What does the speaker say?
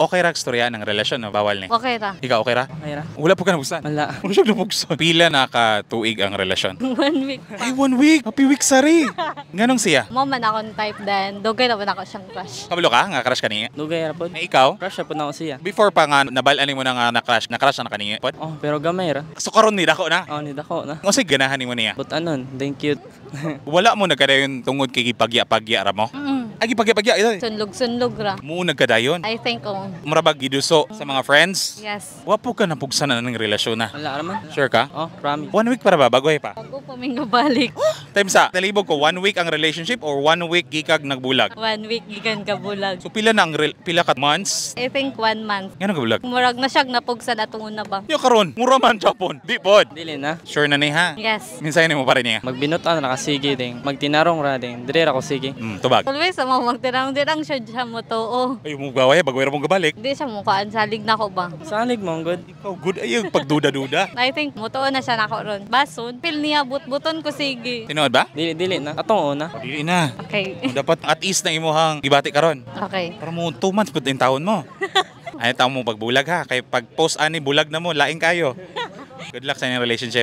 Okay ra storya ng relasyon no, bawal ni. Okay ra. Ikaw okay ra? Okay ra? Wala po ka nabuksan. Wala. Wala siya nabuksan. Pila na ka tuig ang relasyon? 1 week pa. Ay, 1 week. Happy week sari. Nganong siya? Mo man akong type then dugay na ako siyang crush. Kabalo ka nga crush kaniya. Dugay ra pod. Na ikaw? Crush ra pod na ako siya. Before pa nga nabalan mo na nga na-crush na kaniya. Pod. Oh, pero gamay ra. So karon ni dako na. Oh, ni dako na. Kasi ganahan ni mo niya. But anon, thank you. Wala mo nagkadayon tungod kay gipagya-pagya ra mo. Ay gipagya-pagya ito. Sunlog-sunlog ra. Mo nagkadayon. I think Murabag giduso sa mga friends. yes. Wapo ka napugsan na ng relasyon na. Wala ra man. Sure ka? Oh, promise. 1 week para ba? Bagoy pa. Bago pa may balik. Time sa, talibog ko, 1 week ang relationship or 1 week gikag nagbulag? 1 week gikan ka bulag. So pila na ang pila ka months? I think 1 month. Ngano ka bulag? Murag na siya napugsa na tungod na ba? Yo karon, mura man Japon. Di pod. Dili na. Sure na ni ha. Yes. Minsan mo pa rin niya. Magbinutan ra ka sige ding. Magtinarong ra ding. Dire ra ko sige. Tubag. Always sa mga magtirang-dirang siya mo to. Oh. Ay mo gaway, bagoy ra mong gabalik. Hindi siya mukaan salig na ko ba? Salig mo good. Ikaw good ay yung pagduda-duda. I think mutuo na siya nako ron. Bason, pil niya but-buton ko sige. Tinuod ba? Dili na. Atong una. Dili na. Okay. Dapat at least na imuhang gibati karon. Okay. Para mo 2 months pud din taon mo. Ay taon mo pagbulag ha. Kay pag post ani bulag na mo, laing kayo. Good luck sa inyong relationship.